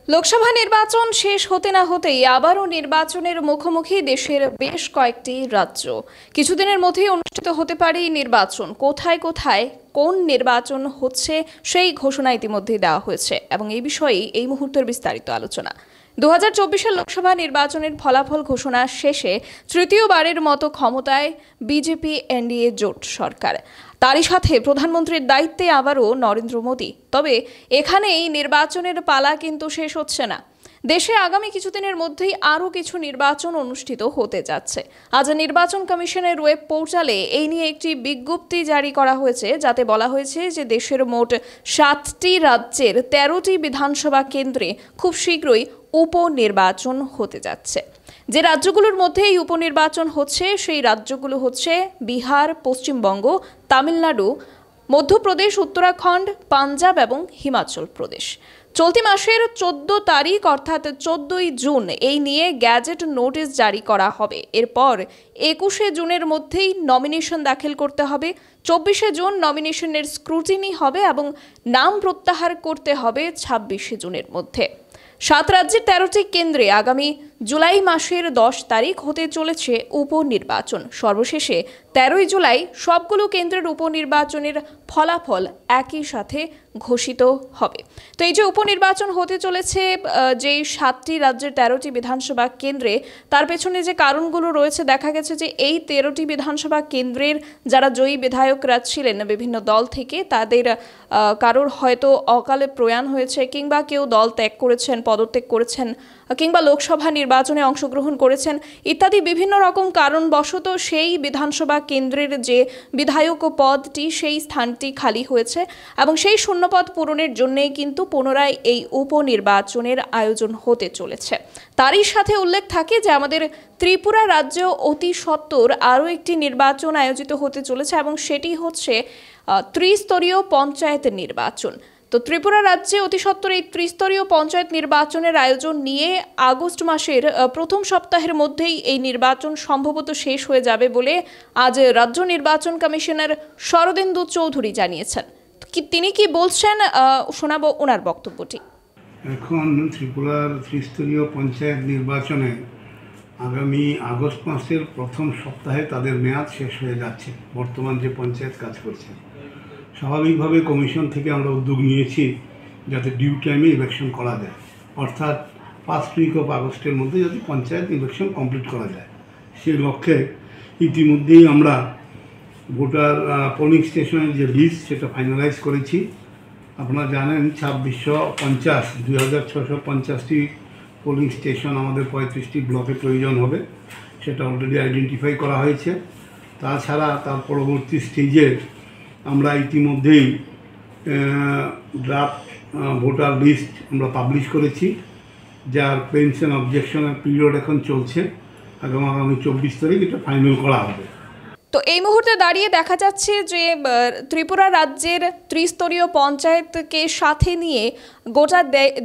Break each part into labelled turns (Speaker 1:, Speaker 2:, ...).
Speaker 1: লোকসভা নির্বাচন শেষ হতে না হতেই আবারও নির্বাচনের মুখোমুখি দেশের বেশ কয়েকটি রাজ্য। কিছুদিনের মধ্যেই অনুষ্ঠিত হতে পারে নির্বাচন। কোথায় কোথায় কোন নির্বাচন হচ্ছে সেই ঘোষণা ইতিমধ্যেই দেওয়া হয়েছে এবং এই বিষয়ে এই মুহূর্তের বিস্তারিত আলোচনা। 2024-এর লোকসভা নির্বাচনের ফলাফল ঘোষণা শেষে তৃতীয়বারের মতো ক্ষমতায় বিজেপি এনডিএ জোট সরকার। তারই সাথে প্রধানমন্ত্রীর দায়িত্বে আবারও নরেন্দ্র মোদী। তবে এখানেই নির্বাচনের পালা কিন্তু শেষ হচ্ছে না। দেশে আগামী কিছুদিনের মধ্যেই আরও কিছু নির্বাচন অনুষ্ঠিত হতে যাচ্ছে। আজ নির্বাচন কমিশনের ওয়েব পোর্টালে এই নিয়ে একটি বিজ্ঞপ্তি জারি করা হয়েছে, যাতে বলা হয়েছে যে দেশের মোট 7টি রাজ্যের 13টি বিধানসভা কেন্দ্রে খুব শীঘ্রই উপনির্বাচন হতে যাচ্ছে। যে রাজ্যগুলোর মধ্যে এই উপনির্বাচন হচ্ছে সেই রাজ্যগুলো হচ্ছে বিহার, পশ্চিমবঙ্গ, তামিলনাড়ু, মধ্যপ্রদেশ, উত্তরাখণ্ড, পাঞ্জাব এবং হিমাচল প্রদেশ। চলতি মাসের 14 তারিখ অর্থাৎ 14ই জুন এই নিয়ে গ্যাজেট নোটিশ জারি করা হবে। এরপর 21শে জুনের মধ্যেই নমিনেশন দাখিল করতে হবে। 24শে জুন নমিনেশনের স্ক্রুটিনি হবে এবং নাম প্রত্যাহার করতে হবে 26শে জুনের মধ্যে। 7 রাজ্যের 13টি কেন্দ্রে আগামী জুলাই মাসের 10 তারিখ হতে চলেছে উপনির্বাচন। সর্বশেষে 13ই জুলাই সবগুলো কেন্দ্রের উপনির্বাচনের ফলাফল একই সাথে ঘোষিত হবে। তো এই যে উপনির্বাচন হতে চলেছে যেই 7টি রাজ্যের 13টি বিধানসভা কেন্দ্রে, তার পেছনে যে কারণগুলো রয়েছে, দেখা গেছে যে এই 13টি বিধানসভা কেন্দ্রের যারা জয়ী বিধায়করা ছিলেন বিভিন্ন দল থেকে, তাদের কারোর হয়তো অকালে প্রয়াণ হয়েছে, কিংবা কেউ দল ত্যাগ করেছেন, পদত্যাগ করেছেন, কিংবা লোকসভা নির্বাচনে অংশগ্রহণ করেছেন ইত্যাদি বিভিন্ন রকম কারণবশত সেই বিধানসভা কেন্দ্রের যে বিধায়ক পদটি, সেই স্থানটি খালি হয়েছে এবং সেই শূন্যপদ পূরণের জন্যই কিন্তু পুনরায় এই উপনির্বাচনের আয়োজন হতে চলেছে। তারই সাথে উল্লেখ থাকে যে আমাদের ত্রিপুরা রাজ্যে অতি সত্বর আরও একটি নির্বাচন আয়োজিত হতে চলেছে এবং সেটি হচ্ছে ত্রিস্তরীয় পঞ্চায়েত নির্বাচন। তো ত্রিপুরা রাজ্যে অতি সত্বর এই ত্রিস্তরীয় পঞ্চায়েত নির্বাচনের আয়োজন নিয়ে আগস্ট মাসের প্রথম সপ্তাহের মধ্যেই এই নির্বাচন সম্ভবত শেষ হয়ে যাবে বলে আজ রাজ্য নির্বাচন কমিশনার শরদেন্দু চৌধুরী জানিয়েছেন। তিনি কি বলছেন শোনাবো ওনার বক্তব্যটি।
Speaker 2: এখন ত্রিপুরার ত্রিস্তরীয় পঞ্চায়েত নির্বাচনে আগামী আগস্ট মাসের প্রথম সপ্তাহে তাদের মেয়াদ শেষ হয়ে যাচ্ছে। বর্তমান যে পঞ্চায়েত কাজ করছে, স্বাভাবিকভাবে কমিশন থেকে আমরা উদ্যোগ নিয়েছি যাতে ডিউ টাইমে ইলেকশন করা যায়, অর্থাৎ 1 উইক অফ আগস্টের মধ্যে যাতে পঞ্চায়েত ইলেকশন কমপ্লিট করা যায়। সেই লক্ষ্যে ইতিমধ্যেই আমরা ভোটার পোলিং স্টেশনের যে লিস্ট সেটা ফাইনালাইজ করেছি। আপনারা জানেন 2650 পোলিং স্টেশন আমাদের 35টি ব্লকে প্রয়োজন হবে, সেটা অলরেডি আইডেন্টিফাই করা হয়েছে। তাছাড়া তার পরবর্তী স্টেজে আমরা ইতিমধ্যেই ড্রাফট ভোটার লিস্ট আমরা পাবলিশ করেছি, যার ক্লেমস অ্যান্ড অবজেকশনের পিরিয়ড এখন চলছে। আগামী 24 তারিখ এটা ফাইনাল করা হবে।
Speaker 1: তো এই মুহূর্তে দাঁড়িয়ে দেখা যাচ্ছে যে ত্রিপুরা রাজ্যের ত্রিস্তরীয় পঞ্চায়েতকে সাথে নিয়ে গোটা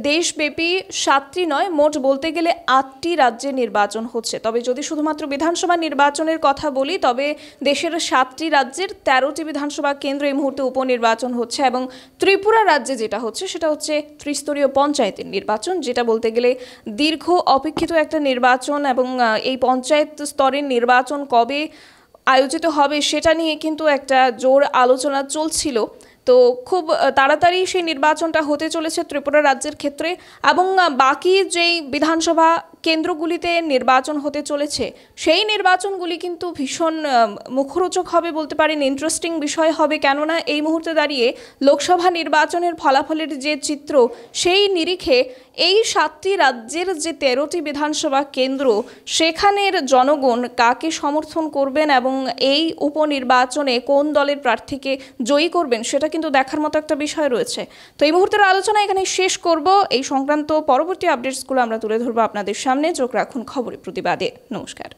Speaker 1: দেশব্যাপী 7টি নয়, মোট বলতে গেলে 8টি রাজ্যে নির্বাচন হচ্ছে। তবে যদি শুধুমাত্র বিধানসভা নির্বাচনের কথা বলি, তবে দেশের 7টি রাজ্যের 13টি বিধানসভা কেন্দ্রে এই মুহূর্তে উপনির্বাচন হচ্ছে এবং ত্রিপুরা রাজ্যে যেটা হচ্ছে সেটা হচ্ছে ত্রিস্তরীয় পঞ্চায়েতের নির্বাচন, যেটা বলতে গেলে দীর্ঘ অপেক্ষিত একটা নির্বাচন। এবং এই পঞ্চায়েত স্তরের নির্বাচন কবে আয়োজিত হবে সেটা নিয়ে কিন্তু একটা জোর আলোচনা চলছিল। তো খুব তাড়াতাড়ি সেই নির্বাচনটা হতে চলেছে ত্রিপুরা রাজ্যের ক্ষেত্রে এবং বাকি যেই বিধানসভা কেন্দ্রগুলিতে নির্বাচন হতে চলেছে সেই নির্বাচনগুলি কিন্তু ভীষণ মুখরোচক হবে বলতে পারেন, ইন্টারেস্টিং বিষয় হবে। কেননা এই মুহূর্তে দাঁড়িয়ে লোকসভা নির্বাচনের ফলাফলের যে চিত্র, সেই নিরিখে এই 7টি রাজ্যের যে 13টি বিধানসভা কেন্দ্র, সেখানের জনগণ কাকে সমর্থন করবেন এবং এই উপনির্বাচনে কোন দলের প্রার্থীকে জয়ী করবেন সেটা কিন্তু দেখার মতো একটা বিষয় রয়েছে। তো এই মুহূর্তের আলোচনা এখানে শেষ করব। এই সংক্রান্ত পরবর্তী আপডেটসগুলো আমরা তুলে ধরবো আপনাদের সামনে। চোখ রাখুন খবরে প্রতিবাদে। নমস্কার।